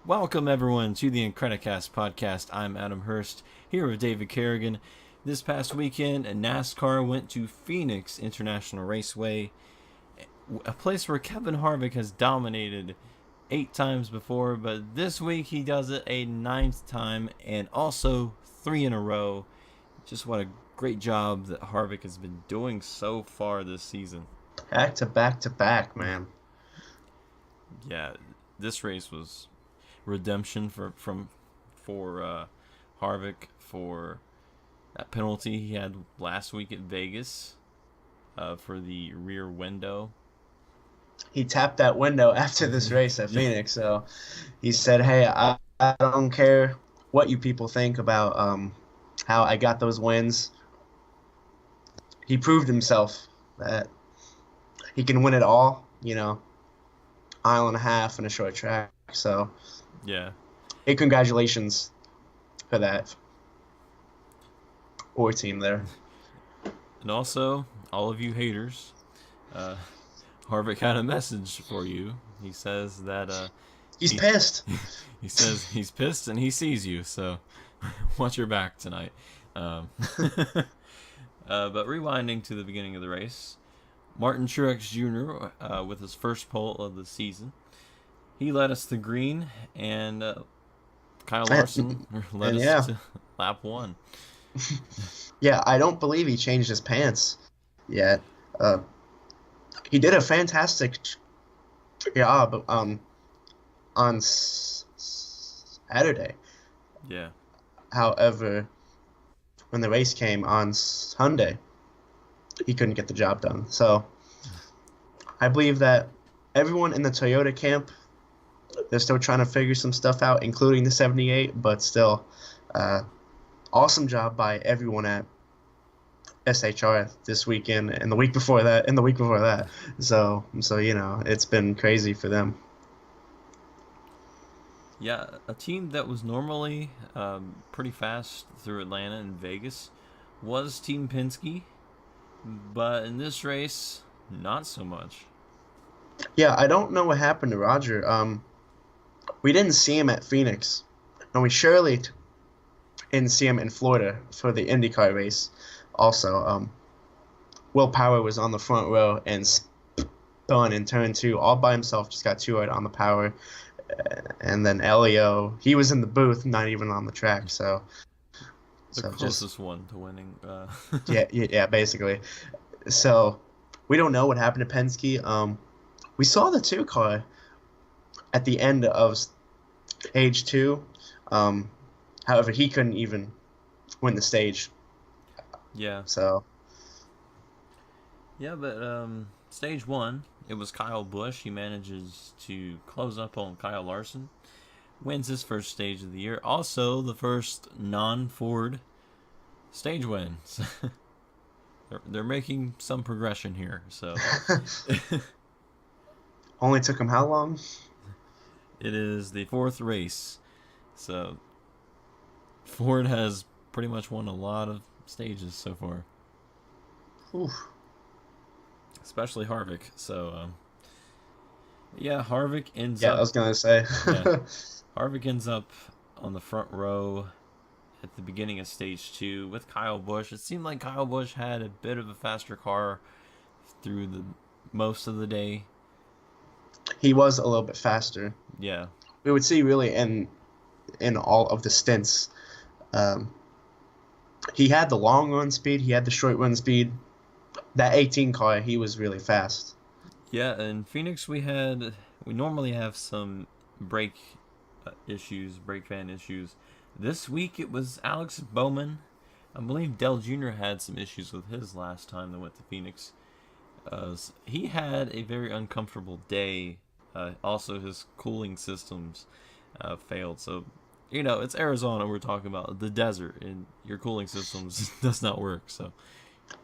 Welcome, everyone, to the Incredicast Podcast. I'm Adam Hurst, here with David Kerrigan. This past weekend, NASCAR went to Phoenix International Raceway, a place where Kevin Harvick has dominated 8 times before, but this week he does it a 9th time, and also 3 in a row. Just what a great job that Harvick has been doing so far this season. Back to back to back, man. Yeah, this race was redemption for Harvick for that penalty he had last week at Vegas for the rear window. He tapped that window after this race at Phoenix, so he said, "Hey, I don't care what you people think about how I got those wins." He proved himself that he can win it all, mile and a half in a short track. So, yeah, hey, congratulations for that or team there. And also, all of you haters, Harvick had a message for you. He says that he's pissed. He says he's pissed and he sees you. So watch your back tonight. But rewinding to the beginning of the race, Martin Truex Jr. With his first pole of the season, he led us to green, and Kyle Larson led us to lap 1. Yeah, I don't believe he changed his pants yet. He did a fantastic job on Saturday. Yeah. However, when the race came on Sunday, he couldn't get the job done. So I believe that everyone in the Toyota camp, they're still trying to figure some stuff out, including the 78, but still, awesome job by everyone at SHR this weekend and the week before that and the week before that. So it's been crazy for them. Yeah, a team that was normally pretty fast through Atlanta and Vegas was Team Penske, but in this race, not so much. Yeah, I don't know what happened to Roger. We didn't see him at Phoenix, and we surely didn't see him in Florida for the IndyCar race. Also, Will Power was on the front row and spun in turn 2 all by himself, just got 2 out on the power. And then Elio, he was in the booth, not even on the track. So the closest one to winning. Yeah, basically. So we don't know what happened to Penske. We saw the 2 car at the end of stage 2. However, he couldn't even win the stage. Yeah. So. Yeah, but stage 1, it was Kyle Busch. He manages to close up on Kyle Larson. Wins his first stage of the year. Also, the first non-Ford stage wins. They're making some progression here. So. Only took him how long? It is the 4th race. So Ford has pretty much won a lot of stages so far. Oof. Especially Harvick. So, Harvick ends up... Yeah, I was going to say. Harvick ends up on the front row at the beginning of stage 2 with Kyle Busch. It seemed like Kyle Busch had a bit of a faster car through the most of the day. He was a little bit faster. Yeah. We would see really in all of the stints. He had the long run speed. He had the short run speed. That 18 car, he was really fast. Yeah, in Phoenix we normally have some brake fan issues. This week it was Alex Bowman. I believe Dell Jr. had some issues with his last time they went to Phoenix. He had a very uncomfortable day. Also, his cooling systems failed. So, it's Arizona we're talking about, the desert, and your cooling systems does not work. So,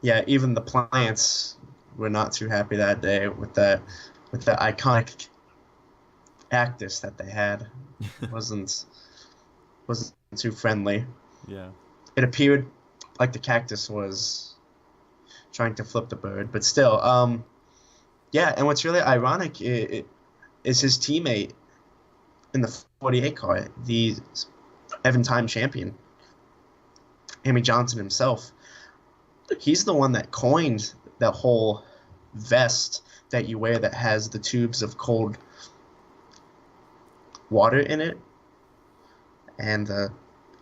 yeah, even the plants were not too happy that day with the iconic cactus that they had. wasn't too friendly. Yeah, it appeared like the cactus was trying to flip the bird, but still, yeah. And what's really ironic is his teammate in the 48 car, the Evan Time champion, Amy Johnson himself. He's the one that coined that whole vest that you wear that has the tubes of cold water in it. And the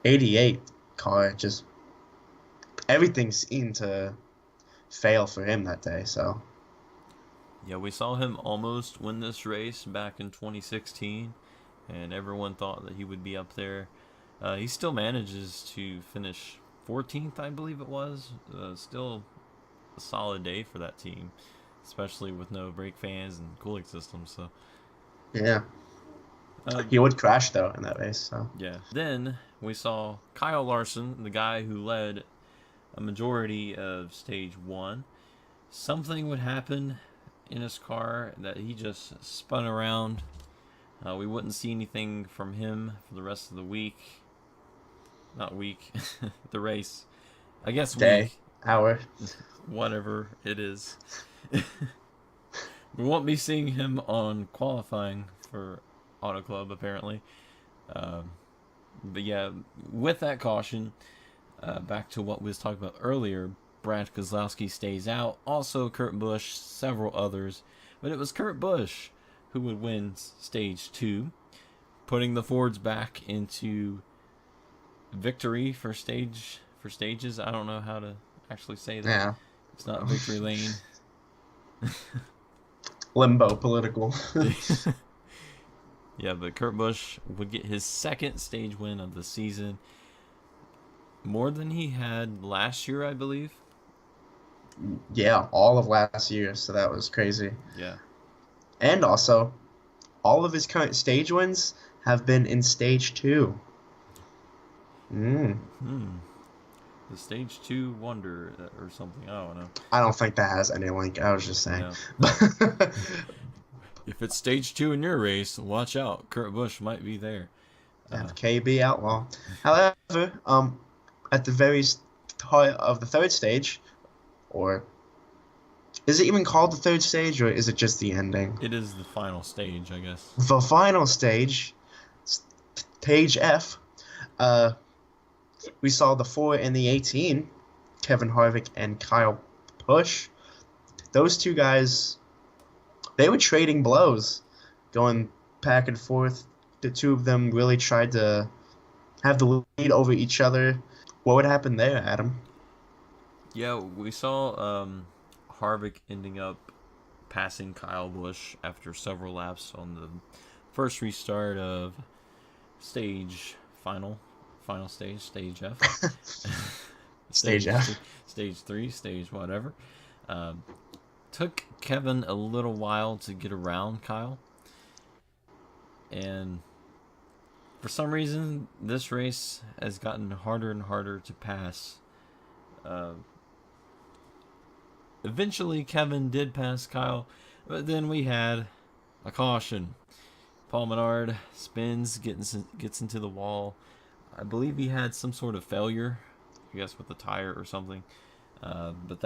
88 car, just everything seemed to fail for him that day. So Yeah, we saw him almost win this race back in 2016, and everyone thought that he would be up there. He still manages to finish 14th, I believe it was. Still a solid day for that team, especially with no brake fans and cooling systems. So yeah, he would crash though in that race. So yeah. Then we saw Kyle Larson, the guy who led a majority of stage 1. Something would happen in his car that he just spun around. We wouldn't see anything from him for the rest of the week. Not week, the race. I guess day, week. hour, Whatever it is. We won't be seeing him on qualifying for Auto Club, apparently. But yeah, with that caution, back to what we was talking about earlier, Brad Keselowski stays out. Also, Kurt Busch, several others. But it was Kurt Busch who would win stage 2, putting the Fords back into victory for stages. I don't know how to actually say that. yeah, It's not victory lane. limbo political. Yeah, but Kurt Busch would get his second stage win of the season. More than he had last year, I believe. Yeah, all of last year, so that was crazy. Yeah. And also, all of his current stage wins have been in stage 2. The stage 2 wonder or something. I don't know. I don't think that has any link. I was just saying. No. If it's stage 2 in your race, watch out. Kurt Busch might be there. Have KB Outlaw. However, at the very start of the third stage, or is it even called the third stage, or is it just the ending? It is the final stage, I guess. The final stage, stage F, we saw the 4 and the 18, Kevin Harvick and Kyle Busch. Those two guys, they were trading blows, going back and forth. The two of them really tried to have the lead over each other. What would happen there, Adam? Yeah, we saw Harvick ending up passing Kyle Busch after several laps on the first restart of final stage, stage F. Stage F. Stage 3, stage whatever. Took Kevin a little while to get around Kyle. And for some reason, this race has gotten harder and harder to pass. Eventually, Kevin did pass Kyle, but then we had a caution. Paul Menard spins, gets into the wall. I believe he had some sort of failure, I guess with the tire or something. But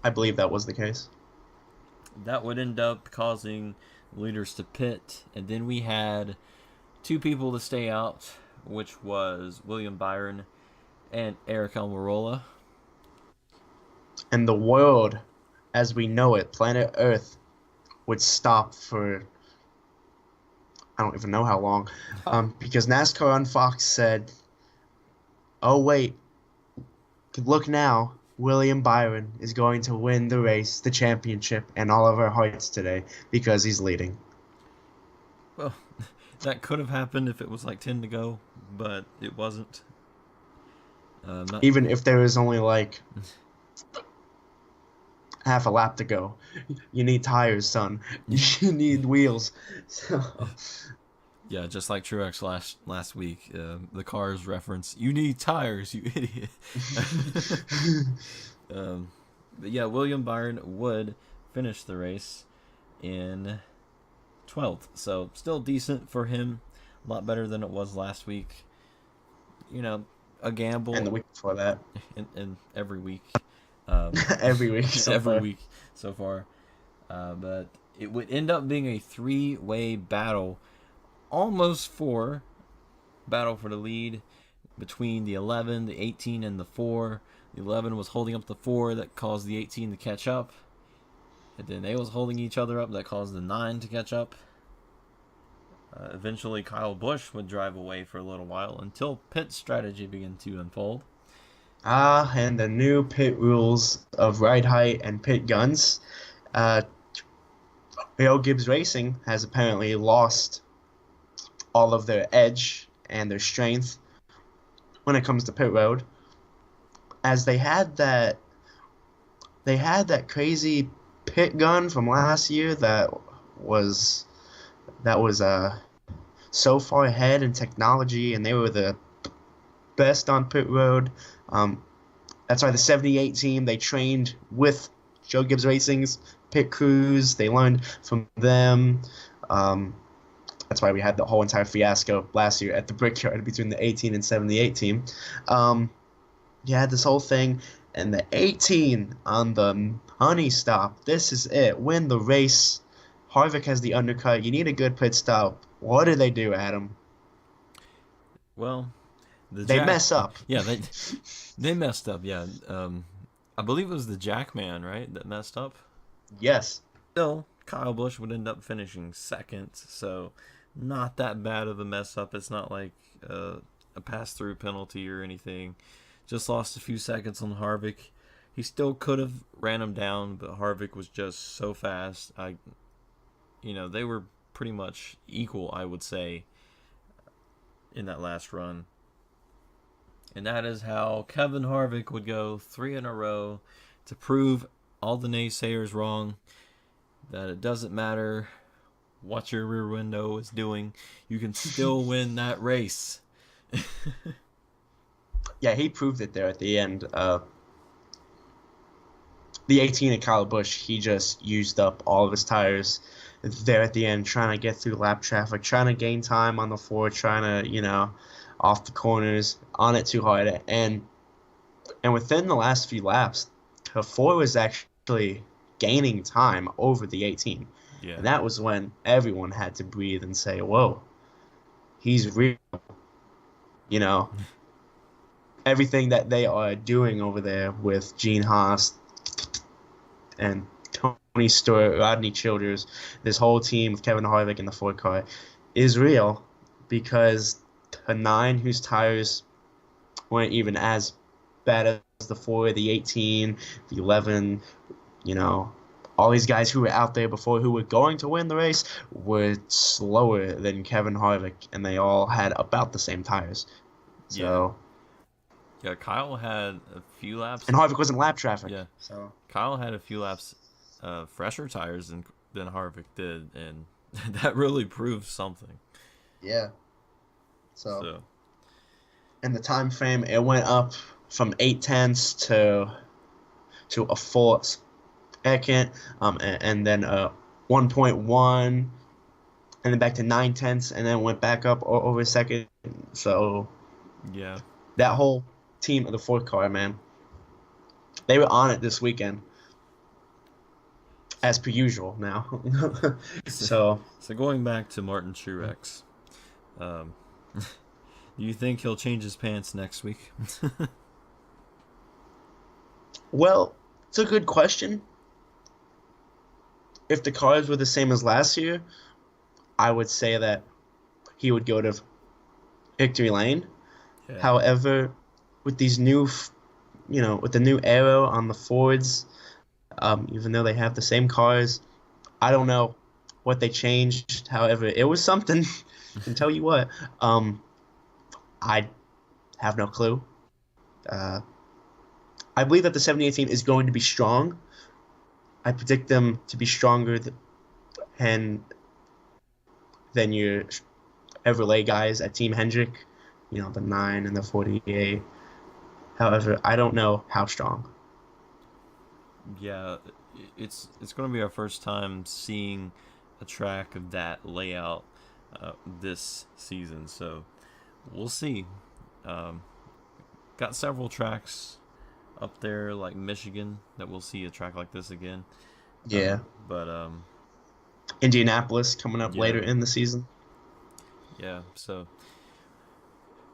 I believe that was the case. That would end up causing leaders to pit, and then we had 2 people to stay out, which was William Byron and Eric Almirola. And the world, as we know it, planet Earth, would stop for I don't even know how long, because NASCAR on Fox said, "Oh wait, look now, William Byron is going to win the race, the championship, and all of our hearts today because he's leading." Well, that could have happened if it was like 10 to go, but it wasn't. Even if there was only like half a lap to go. You need tires, son. You need wheels. So. Yeah, just like Truex last week, the Cars reference, "You need tires, you idiot." But yeah, William Byron would finish the race in 12th. So still decent for him. A lot better than it was last week. You know, a gamble. And the week before that. And every week. Every week so far. But it would end up being a 3-way battle almost 4. Battle for the lead between the 11, the 18, and the 4. The 11 was holding up the 4 that caused the 18 to catch up. And then they was holding each other up that caused the 9 to catch up. Eventually, Kyle Busch would drive away for a little while until pit strategy began to unfold. And the new pit rules of ride height and pit guns. Gibbs Racing has apparently lost all of their edge and their strength when it comes to pit road, as they had that crazy pit gun from last year that was so far ahead in technology, and they were the best on pit road. That's why the 78 team, they trained with Joe Gibbs Racing's pit crews. They learned from them. That's why we had the whole entire fiasco last year at the Brickyard between the 18 and 78 team. This whole thing. And the 18 on the honey stop. This is it. Win the race. Harvick has the undercut. You need a good pit stop. What do they do, Adam? Well, they mess up. Yeah, they messed up. Yeah, I believe it was the Jackman, right, that messed up. Yes. Still, Kyle Busch would end up finishing second, so not that bad of a mess up. It's not like a pass-through penalty or anything. Just lost a few seconds on Harvick. He still could have ran him down, but Harvick was just so fast. They were pretty much equal, I would say, in that last run. And that is how Kevin Harvick would go 3 in a row to prove all the naysayers wrong, that it doesn't matter what your rear window is doing, you can still win that race. Yeah, he proved it there at the end. The 18 at Kyle Busch, he just used up all of his tires there at the end, trying to get through lap traffic, trying to gain time on the 4, trying to, off the corners, on it too hard. And within the last few laps, the 4 was actually gaining time over the 18. Yeah. And that was when everyone had to breathe and say, whoa, he's real. Everything that they are doing over there with Gene Haas and Tony Stewart, Rodney Childers, this whole team with Kevin Harvick in the Ford car is real, because the 9, whose tires weren't even as bad as the 4, the 18, the 11, all these guys who were out there before who were going to win the race were slower than Kevin Harvick, and they all had about the same tires. So... Yeah, Kyle had a few laps. And Harvick was in lap traffic. Yeah. So Kyle had a few laps fresher tires than Harvick did, and that really proved something. Yeah. So. In the time frame, it went up from 0.8 to a 4 second, and then 1.1, and then back to 0.9, and then went back up over a second. So. Yeah. That whole team of the Ford car, man, they were on it this weekend, as per usual now. So going back to Martin Truex, do you think he'll change his pants next week? Well, it's a good question. If the cars were the same as last year, I would say that he would go to victory lane. Yeah. However, with these new, with the new aero on the Fords, even though they have the same cars, I don't know what they changed. However, it was something. I can tell you what. I have no clue. I believe that the 78 team is going to be strong. I predict them to be stronger than your Chevrolet guys at Team Hendrick. The 9 and the 48. However, I don't know how strong. Yeah, it's going to be our first time seeing a track of that layout this season, so we'll see. Got several tracks up there, like Michigan, that we'll see a track like this again. Yeah. But Indianapolis coming up later in the season. Yeah. So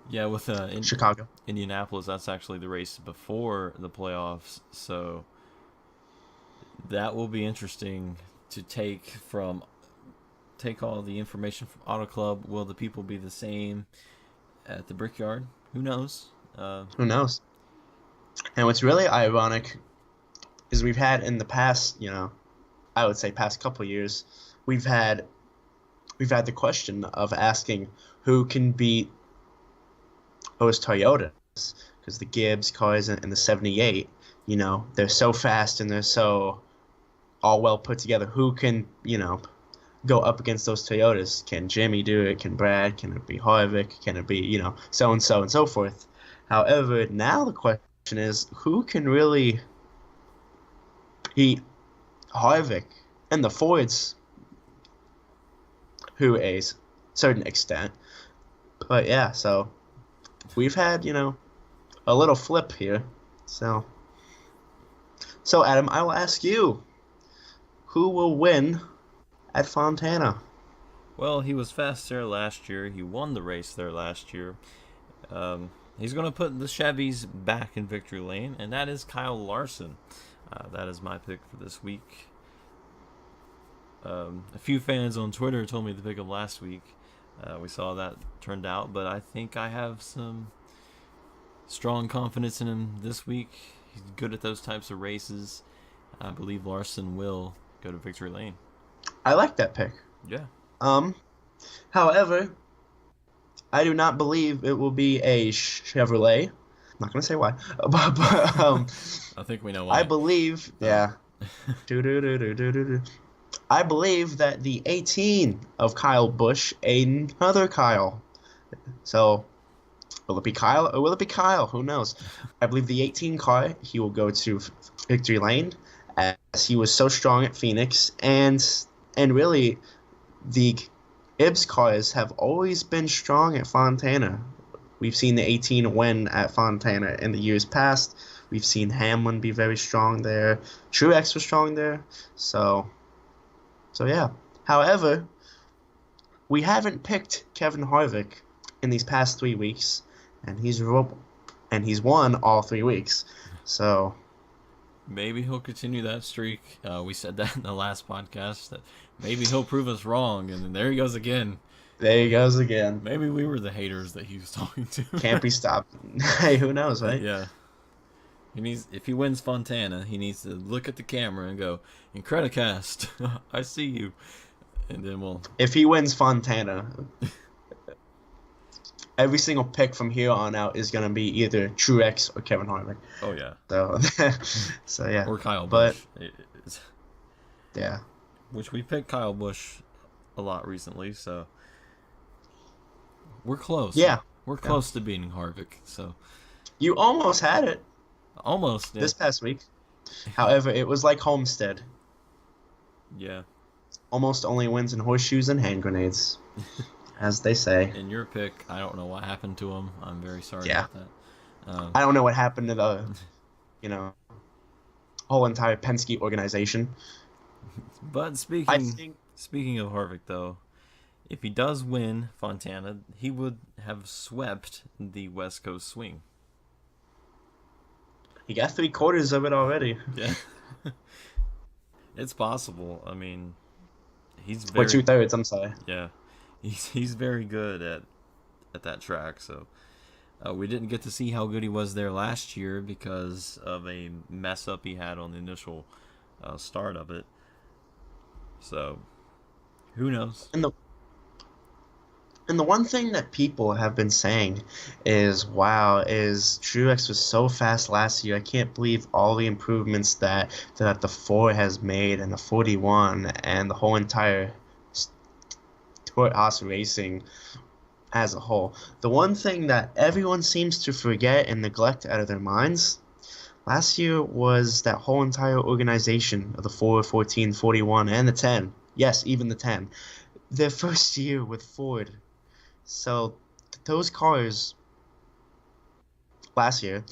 yeah, with Chicago. Indianapolis, that's actually the race before the playoffs. So that will be interesting to take all the information from Auto Club. Will the people be the same at the Brickyard? Who knows? Who knows? And what's really ironic is we've had in the past, I would say past couple years, we've had the question of asking who can beat those Toyotas, because the Gibbs cars in the 78, they're so fast and they're so all well put together. Who can, go up against those Toyotas? Can Jimmy do it? Can Brad? Can it be Harvick? Can it be, so-and-so and so forth? However, now the question is, who can really beat Harvick and the Fords to a certain extent? But yeah, so we've had, a little flip here. So Adam, I will ask you, who will win at Fontana? Well, he was fast there last year. He won the race there last year. He's going to put the Chevys back in victory lane, and that is Kyle Larson. That is my pick for this week. A few fans on Twitter told me to pick him last week. We saw that turned out, but I think I have some strong confidence in him this week. He's good at those types of races. I believe Larson will go to victory lane. I like that pick. Yeah. However, I do not believe it will be a Chevrolet. I'm not gonna say why, but I think we know why. I believe, yeah. I believe that the 18 of Kyle Busch, another Kyle. So, will it be Kyle or will it be Kyle? Who knows? I believe the 18 car, he will go to victory lane, as he was so strong at Phoenix, and really, the Gibbs cars have always been strong at Fontana. We've seen the 18 win at Fontana in the years past. We've seen Hamlin be very strong there. Truex was strong there. So yeah. However, we haven't picked Kevin Harvick in these past 3 weeks, and he's won all 3 weeks. So maybe he'll continue that streak. We said that in the last podcast, that maybe he'll prove us wrong, and then there he goes again. There he goes again. Maybe we were the haters that he was talking to. Can't be stopped. Hey, who knows, right? Yeah. If he wins Fontana, he needs to look at the camera and go, Incredicast, I see you. And then we'll... If he wins Fontana, every single pick from here on out is going to be either Truex or Kevin Harvick. Oh, yeah. So yeah. Or Kyle Busch. Yeah. Which we picked Kyle Busch a lot recently, so... We're close. Yeah. We're close to beating Harvick, so... You almost had it. Almost, yeah. This past week. However, it was like Homestead. Yeah. Almost only wins in horseshoes and hand grenades, as they say. In your pick, I don't know what happened to him. I'm very sorry about that. I don't know what happened to the, whole entire Penske organization. But speaking of Harvick, though, if he does win Fontana, he would have swept the West Coast swing. He got 3/4 of it already. Yeah. It's possible. I mean, he's Or 2/3, I'm sorry. Yeah. He's very good at that track, so we didn't get to see how good he was there last year because of a mess up he had on the initial start of it. So, who knows? And the one thing that people have been saying is Truex was so fast last year. I can't believe all the improvements that the Ford has made, and the 41 and the whole entire Haas racing as a whole. The one thing that everyone seems to forget and neglect out of their minds last year was that whole entire organization of the 4, 14, 41, and the 10. Yes, even the 10. Their first year with Ford. So those cars last year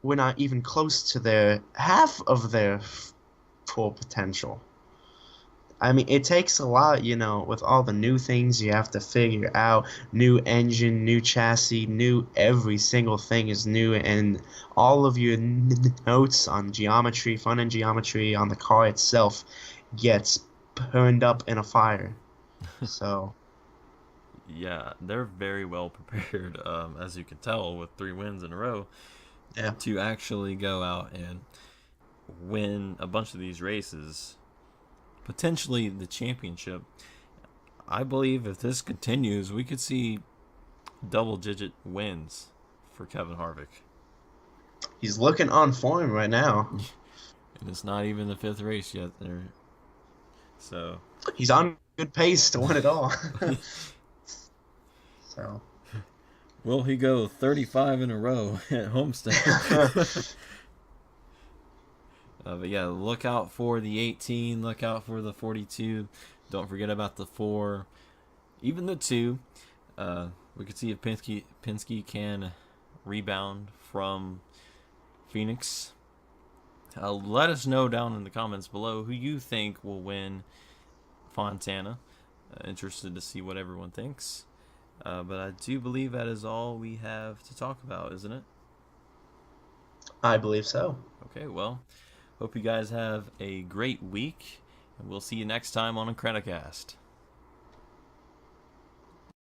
were not even close to half of their full potential. I mean, it takes a lot, with all the new things you have to figure out. New engine, new chassis, new every single thing is new, and all of your notes on geometry, front end geometry on the car itself gets burned up in a fire. So, Yeah, they're very well prepared, as you can tell, with 3 wins in a row, yeah. to actually go out and win a bunch of these races, potentially the championship. I believe if this continues, we could see double-digit wins for Kevin Harvick. He's looking on form right now. And it's not even the 5th race yet. So He's on good pace to win it all. So, will he go 35 in a row at Homestead? But yeah, look out for the 18. Look out for the 42. Don't forget about the 4. Even the 2. We could see if Penske can rebound from Phoenix. Let us know down in the comments below who you think will win Fontana. Interested to see what everyone thinks. But I do believe that is all we have to talk about, isn't it? I believe so. Okay, well, hope you guys have a great week, and we'll see you next time on Incredicast.